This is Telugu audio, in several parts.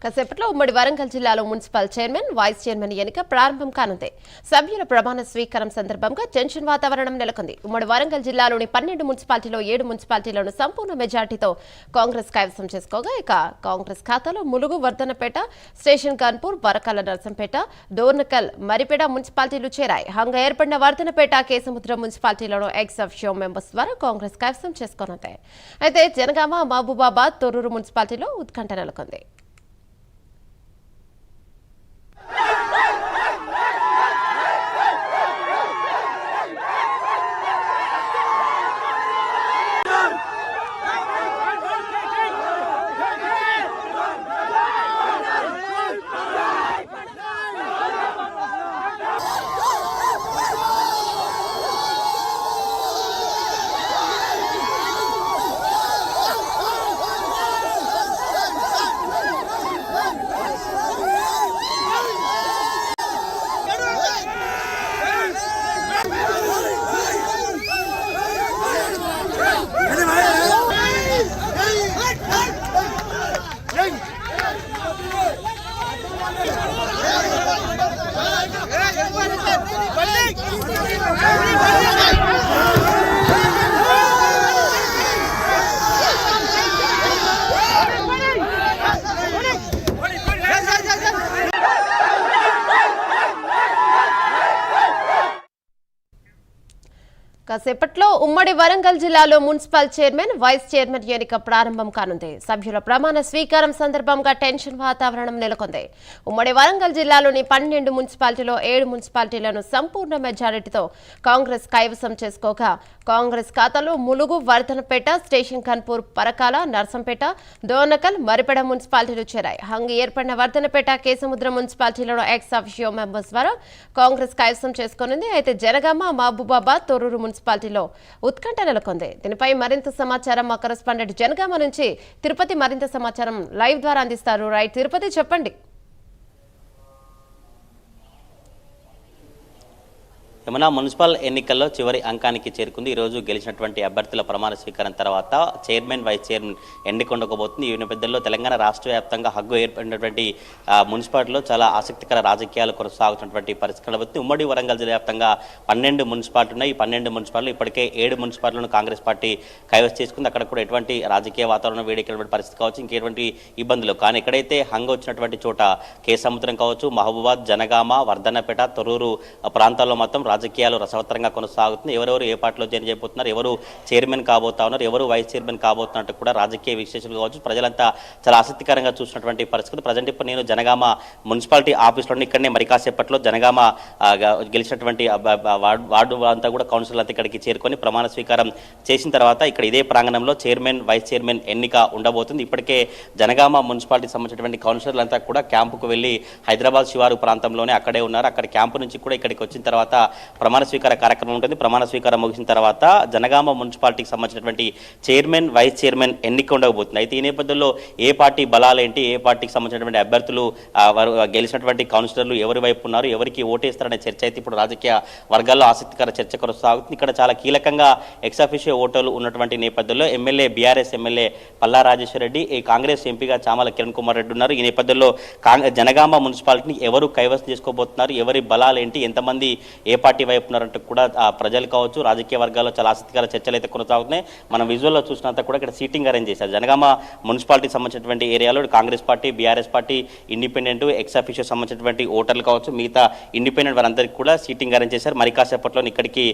కాసేపట్లో ఉమ్మడి వరంగల్ జిల్లాలో మున్సిపల్ చైర్మన్, వైస్ చైర్మన్ ఎన్నిక ప్రారంభం కానుంది. సభ్యుల ప్రమాణ స్వీకారం సందర్భంగా టెన్షన్ వాతావరణం నెలకొంది. ఉమ్మడి వరంగల్ జిల్లాలోని 12 మున్సిపాలిటీలో 7 మున్సిపాలిటీలను సంపూర్ణ మెజార్టీతో కాంగ్రెస్ కైవసం చేసుకోగా, ఇక కాంగ్రెస్ ఖాతాలో ములుగు, వర్ధనపేట, స్టేషన్ కాన్పూర్, పరకాల, నర్సంపేట, డోర్నకల్, మరిపేట మున్సిపాలిటీలు చేరాయి. హంగా ఏర్పడిన వర్ధనపేట, కేసముద్రం మున్సిపాలిటీలను ఎక్స్ అఫిషియో మెంబర్స్ ద్వారా కాంగ్రెస్ కైవసం చేసుకోనుంది. అయితే జనగామ, మహబూబాబాద్, తొర్రూరు మున్సిపాలిటీలో ఉత్కంఠ నెలకొంది. కాసేపట్లో ఉమ్మడి వరంగల్ జిల్లాలో మున్సిపల్ చైర్మన్, వైస్ చైర్మన్ ఎన్నిక ప్రారంభం కానుంది. సభ్యుల ప్రమాణ స్వీకారం సందర్భంగా టెన్షన్ వాతావరణం నెలకొంది. ఉమ్మడి వరంగల్ జిల్లాలోని 12 మున్సిపాలిటీలో 7 మున్సిపాలిటీలను సంపూర్ణ మెజారిటీతో కాంగ్రెస్ కైవసం చేసుకోగా, కాంగ్రెస్ ఖాతాలో ములుగు, వర్ధనపేట, స్టేషన్ కాన్పూర్, పరకాల, నర్సంపేట, డోర్నకల్, మరిపేట మున్సిపాలిటీలు చేరాయి. హంగ ఏర్పడిన వర్ధనపేట, కేసముద్రం మున్సిపాలిటీలను ఎక్స్ అఫిషియో మెంబర్స్ ద్వారా కాంగ్రెస్ కైవసం చేసుకోనుంది. అయితే జనగామ, మహబూబాబాద్, తొర్రూరు మున్సిపాలిటీలో ఉత్కంఠ నెలకొంది. దీనిపై మరింత సమాచారం మా కరెస్పాండెంట్ జనగామ నుంచి తిరుపతి మరింత సమాచారం లైవ్ ద్వారా అందిస్తారు. రైట్ తిరుపతి, చెప్పండి. యమునా, మున్సిపల్ ఎన్నికల్లో చివరి అంకానికి చేరుకుంది. ఈరోజు గెలిచినటువంటి అభ్యర్థుల ప్రమాణ స్వీకారం తర్వాత చైర్మన్, వైస్ చైర్మన్ ఎన్నిక ఉండకపోతుంది. ఈ నేపథ్యంలో తెలంగాణ రాష్ట్ర వ్యాప్తంగా హగ్గు ఏర్పడినటువంటి మున్సిపాలిటీలో చాలా ఆసక్తికర రాజకీయాలు కొనసాగుతున్నటువంటి పరిస్థితి కనబడుతుంది. ఉమ్మడి వరంగల్ జిల్లా వ్యాప్తంగా 12 మున్సిపాలిటీ ఉన్నాయి. ఈ 12 మున్సిపాలిటీలు ఇప్పటికే 7 మున్సిపాలిటీలను కాంగ్రెస్ పార్టీ కైవసం చేసుకుంది. అక్కడ కూడా ఎటువంటి రాజకీయ వాతావరణం వేడెక్కినటువంటి పరిస్థితి కావచ్చు, ఇంకెటువంటి ఇబ్బందులు. కానీ ఎక్కడైతే హంగ వచ్చినటువంటి చోట కేసముద్రం కావచ్చు, మహబూబాద్, జనగామ, వర్ధనపేట, తొర్రూరు ప్రాంతాల్లో మాత్రం రాజకీయాలు రసవత్తరంగా కొనసాగుతుంది. ఎవరెవరు ఏ పార్టీలో జాయిన్ చేయబోతున్నారు, ఎవరు చైర్మన్ కాబోతా ఉన్నారు, ఎవరు వైస్ చైర్మన్ కాబోతున్నట్టు కూడా రాజకీయ విశ్లేషకులు కావచ్చు, ప్రజలంతా చాలా ఆసక్తికరంగా చూసినటువంటి పరిస్థితి. ప్రజెంట్ ఇప్పుడు నేను జనగామ మున్సిపాలిటీ ఆఫీస్లో ఇక్కడనే మరి కాసేపట్లో జనగామ గెలిచినటువంటి వార్డు అంతా కూడా కౌన్సిలర్ అంతా ఇక్కడికి చేరుకొని ప్రమాణ స్వీకారం చేసిన తర్వాత ఇక్కడ ఇదే ప్రాంగణంలో చైర్మన్, వైస్ చైర్మన్ ఎన్నిక ఉండబోతుంది. ఇప్పటికే జనగామ మున్సిపాలిటీకి సంబంధించినటువంటి కౌన్సిలర్లు అంతా కూడా క్యాంపుకు వెళ్ళి హైదరాబాద్ శివారు ప్రాంతంలోనే అక్కడే ఉన్నారు. అక్కడ క్యాంపు నుంచి కూడా ఇక్కడికి వచ్చిన తర్వాత ప్రమాణ స్వీకార కార్యక్రమం ఉంటుంది. ప్రమాణ స్వీకారం ముగిసిన తర్వాత జనగామ మున్సిపాలిటీకి సంబంధించినటువంటి చైర్మన్, వైస్ చైర్మన్ ఎన్నిక ఉండబోతుంది. అయితే ఈ నేపథ్యంలో ఏ పార్టీ బలాలేంటి, ఏ పార్టీకి సంబంధించినటువంటి అభ్యర్థులు, వారు గెలిచినటువంటి కౌన్సిలర్లు ఎవరి వైపు ఉన్నారు, ఎవరికి ఓటేస్తారనే చర్చ అయితే ఇప్పుడు రాజకీయ వర్గాల్లో ఆసక్తికర చర్చ కొనసాగుతుంది. ఇక్కడ చాలా కీలకంగా ఎక్స్ అఫిషియో ఓటర్లు ఉన్నటువంటి నేపథ్యంలో MLA, BRS MLA Palla Rajeshwara Reddy, ఈ కాంగ్రెస్ ఎంపీగా చామల కిరణ్ కుమార్ రెడ్డి ఉన్నారు. ఈ నేపథ్యంలో జనగామ మున్సిపాలిటీని ఎవరు కైవసం చేసుకోబోతున్నారు, ఎవరి బలాలేంటి, ఎంతమంది ఏ పార్టీ వైపు ఉన్నారంటూ కూడా ప్రజలు కావచ్చు, రాజకీయ వర్గాల్లో చాలా ఆసక్తికర చర్చలు అయితే కొనసాగుతున్నాయి. మనం విజువల్లో చూసినంత కూడా ఇక్కడ సీటింగ్ అరేంజ్ చేశారు. జనగామ మున్సిపాలిటీకి సంబంధించినటువంటి ఏరియాలో Congress party, BRS party, independent, ex officio సంబంధించినటువంటి ఓటర్లు కావచ్చు, మిగతా ఇండిపెండెంట్ వారందరికీ కూడా సీటింగ్ అరేంజ్ చేశారు. మరి కాసేపట్లో ఇక్కడికి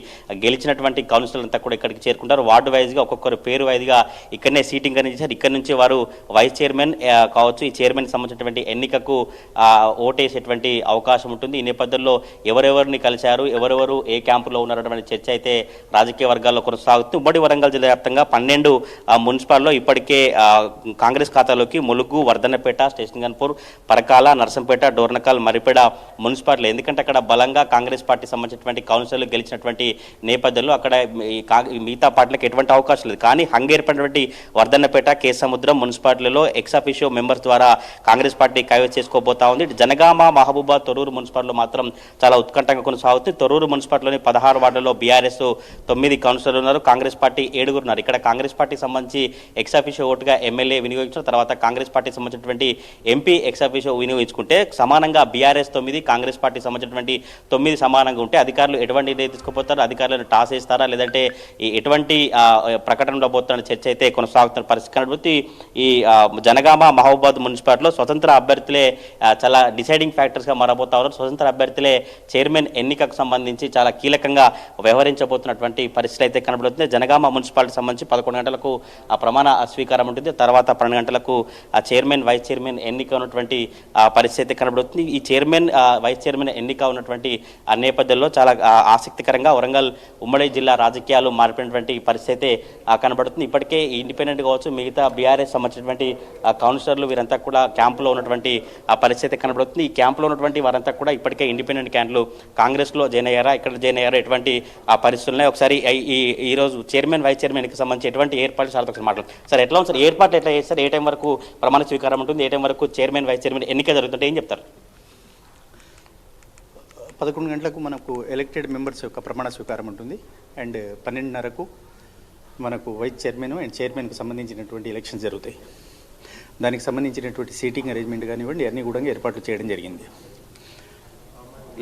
గెలిచినటువంటి కౌన్సిలర్ అంతా కూడా ఇక్కడికి చేరుకుంటారు. వార్డు వైజ్గా ఒక్కొక్కరు పేరు వైజ్గా ఇక్కడనే సీటింగ్ అరేంజ్ చేశారు. ఇక్కడ నుంచి వారు వైస్ చైర్మన్ కావచ్చు, ఈ చైర్మన్ సంబంధించినటువంటి ఎన్నికకు ఓటేసేటువంటి అవకాశం ఉంటుంది. ఈ నేపథ్యంలో ఎవరెవరిని కలిశారు, ఎవరెవరు ఏ క్యాంపులో ఉన్నటువంటి చర్చ అయితే రాజకీయ వర్గాల్లో కొనసాగుతుంది. ఉమ్మడి వరంగల్ జిల్లా వ్యాప్తంగా 12 మున్సిపాలిటీలో ఇప్పటికే కాంగ్రెస్ ఖాతాలోకి ములుగు, వర్ధనపేట, స్టేషన్ కాన్పూర్, పరకాల, నర్సంపేట, డోర్నకల్, మరిపేట మున్సిపాలిటీలు. ఎందుకంటే అక్కడ బలంగా కాంగ్రెస్ పార్టీ సంబంధించినటువంటి కౌన్సిలర్లు గెలిచినటువంటి నేపథ్యంలో అక్కడ మిగతా పార్టీలకు ఎటువంటి అవకాశం లేదు. కానీ హంగేర్పడినటువంటి వర్ధనపేట, కేసముద్రం మున్సిపాలిటీలలో ఎక్స్ అఫిషియో మెంబర్స్ ద్వారా కాంగ్రెస్ పార్టీ కైవసం చేసుకోబోతా ఉంది. జనగామ, మహబూబాబాద్, తొర్రూరు మున్సిపాలిటీలో మాత్రం చాలా ఉత్కంఠంగా కొనసాగుతుంది. తొర్రూరు తొర్రూరు మున్సిపాలిటీలోని 16 వార్డులలో బీఆర్ఎస్ 9 కౌన్సిలర్లు ఉన్నారు, కాంగ్రెస్ పార్టీ 7 ఉన్నారు. ఇక్కడ కాంగ్రెస్ పార్టీకి సంబంధించి ఎక్సాఫిషియో ఓటుగా ఎమ్మెల్యే వినియోగించిన తర్వాత కాంగ్రెస్ పార్టీకి సంబంధించినటువంటి ఎంపీ ఎక్సాఫిషియో వినియోగించుకుంటే సమానంగా బీఆర్ఎస్ 9, కాంగ్రెస్ పార్టీకి సంబంధించినటువంటి 9 సమానంగా ఉంటే అధికారులు ఎటువంటి నిర్ణయం తీసుకుపోతారు, అధికారులను టాస్ వేస్తారా లేదంటే ఎటువంటి ప్రకటనలో పోతున్న చర్చ అయితే కొనసాగుతున్న పరిస్థితి కనబడుతుంది. ఈ జనగామ మహబూబాద్ మున్సిపాలిటీలో స్వతంత్ర అభ్యర్థులే చాలా డిసైడింగ్ ఫ్యాక్టర్స్గా మారబోతా ఉన్నారు. స్వతంత్ర అభ్యర్థులే చైర్మన్ ఎన్నికకు సంబంధించి చాలా కీలకంగా వ్యవహరించబోతున్నటువంటి పరిస్థితి అయితే కనబడుతుంది. జనగామ మున్సిపాలిటీ సంబంధించి 11 గంటలకు ఆ ప్రమాణ స్వీకారం ఉంటుంది. తర్వాత 12 గంటలకు ఆ చైర్మన్ వైస్ చైర్మన్ ఎన్నిక ఉన్నటువంటి పరిస్థితి అయితే కనబడుతుంది. ఈ చైర్మన్ వైస్ చైర్మన్ ఎన్నిక ఉన్నటువంటి ఆ నేపథ్యంలో చాలా ఆసక్తికరంగా వరంగల్ ఉమ్మడి జిల్లా రాజకీయాలు మారిపోయినటువంటి పరిస్థితి అయితే కనబడుతుంది. ఇప్పటికే ఇండిపెండెంట్ కావచ్చు మిగతా బీఆర్ఎస్ సంబంధించినటువంటి కౌన్సిలర్లు వీరంతా కూడా క్యాంపులో ఉన్నటువంటి ఆ పరిస్థితి కనబడుతుంది. ఈ క్యాంపులో ఉన్నటువంటి వారంతా కూడా ఇప్పటికే ఇండిపెండెంట్ క్యాండిడేట్లు కాంగ్రెస్లో జాయిన్ అయ్యారా, ఇక్కడ జాయిన్ అయ్యారా, ఎటువంటి ఆ పరిస్థితులున్నాయి ఒకసారి ఈ రోజు చైర్మన్ వైస్ చైర్మన్కి సంబంధించి ఎటువంటి ఏర్పాట్లు సార్ ఒకసారి మాట్లాడు సార్. ఎట్లా ఉంది సార్ ఏర్పాట్లు, ఎట్లా చేస్తారు, ఏ టైం వరకు ప్రమాణ స్వీకారం ఉంటుంది, ఏ టైం వరకు చైర్మన్ వైస్ చైర్మన్ ఎన్నిక జరుగుతుంటే ఏం చెప్తారు? 11 గంటలకు మనకు ఎలక్టెడ్ మెంబర్స్ యొక్క ప్రమాణ స్వీకారం ఉంటుంది. అండ్ 12:30కు మనకు వైస్ చైర్మన్ అండ్ చైర్మన్కు సంబంధించినటువంటి ఎలక్షన్స్ జరుగుతాయి. దానికి సంబంధించినటువంటి సీటింగ్ అరేంజ్మెంట్ కానివ్వండి అన్నీ కూడా ఏర్పాట్లు చేయడం జరిగింది.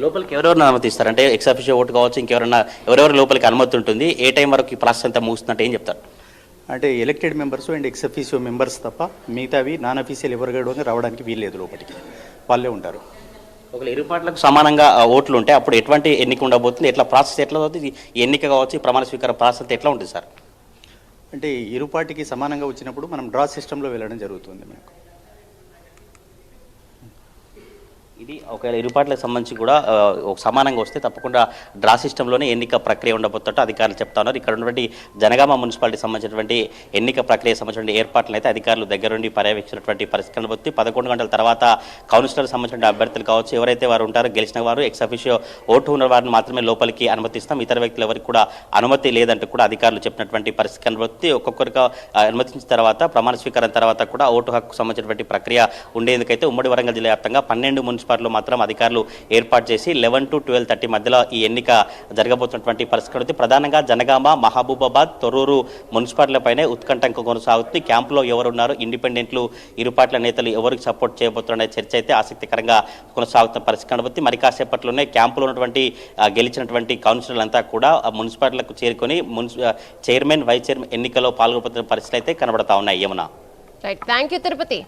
లోపలికి ఎవరెవరిని అనుమతిస్తారు అంటే ఎక్సాఫిషియో ఓటు కావచ్చు, ఎవరెవరు లోపలికి అనుమతి ఉంటుంది, ఏ టైం వరకు ఈ ప్రాసెస్ అంతా ముగుస్తుందంటే ఏం చెప్తారు? అంటే elected members and ex officio members తప్ప మిగతావి నాన్ అఫీషియల్ ఎవరు కూడా రావడానికి వీల్లేదు, లోపలికి వాళ్ళే ఉంటారు. ఒకవేళ ఇరు పార్టీలకు సమానంగా ఓట్లు ఉంటే అప్పుడు ఎటువంటి ఎన్నిక ఉండబోతుంది, ఎట్లా ప్రాసెస్ ఎట్లా అవుతుంది, ఈ ఎన్నిక కావచ్చు ఈ ప్రమాణ స్వీకారం ప్రాసెస్ అంతా ఎట్లా ఉంటుంది సార్? అంటే ఇరు పార్టీకి సమానంగా వచ్చినప్పుడు మనం డ్రా సిస్టంలో వెళ్ళడం జరుగుతుంది. మనకు ఇది ఒకవేళ ఇరు పార్టీలకు సంబంధించి కూడా సమానంగా వస్తే తప్పకుండా డ్రా సిస్టంలోనే ఎన్నిక ప్రక్రియ ఉండబోతున్నట్టు అధికారులు చెప్తా ఉన్నారు. ఇక్కడ ఉన్నటువంటి జనగామ మున్సిపాలిటీకి సంబంధించినటువంటి ఎన్నిక ప్రక్రియ సంబంధించిన ఏర్పాట్లను అయితే అధికారులు దగ్గరుండి పర్యవేక్షించినటువంటి పరిస్థితి కనబడుతుంది. 11 గంటల తర్వాత కౌన్సిలర్ సంబంధించిన అభ్యర్థులు కావచ్చు, ఎవరైతే వారు ఉంటారో గెలిచిన వారు ఎక్స్ అఫీషియో ఓటు ఉన్న వారిని మాత్రమే లోపలికి అనుమతిస్తాం, ఇతర వ్యక్తులు ఎవరికి కూడా అనుమతి లేదంటూ కూడా అధికారులు చెప్పినటువంటి పరిస్థితి కనబడుతుంది. ఒక్కొక్కరికి అనుమతించిన తర్వాత ప్రమాణ స్వీకారం తర్వాత కూడా ఓటు హక్కు సంబంధించినటువంటి ప్రక్రియ ఉండేందుకైతే ఉమ్మడి వరంగల్ జిల్లా వ్యాప్తంగా 12 మున్సిపాలిటీలో మాత్రం అధికారులు ఏర్పాటు చేసి 11 to 12:30 మధ్యలో ఈ ఎన్నిక జరగబోతున్నటువంటి పరిస్థితి. ప్రధానంగా జనగామ, మహబూబాబాద్, తొర్రూరు మున్సిపాలిటీలపైనే ఉత్కంఠ కొనసాగుతుంది. క్యాంపులో ఎవరున్నారు, ఇండిపెండెంట్లు ఇరు పార్టీల నేతలు ఎవరికి సపోర్ట్ చేయబోతున్న చర్చ అయితే ఆసక్తికరంగా కొనసాగుతున్న పరిస్థితి కనబడుతుంది. మరి కాసేపట్లోనే క్యాంపులో ఉన్నటువంటి గెలిచినటువంటి కౌన్సిలర్లంతా కూడా మున్సిపాలిటీలకు చేరుకొని చైర్మన్ వైస్ చైర్మన్ ఎన్నికలో పాల్గొపోతున్న పరిస్థితులు అయితే కనబడతా ఉన్నాయి. Yamuna. Right, thank you Tirupati.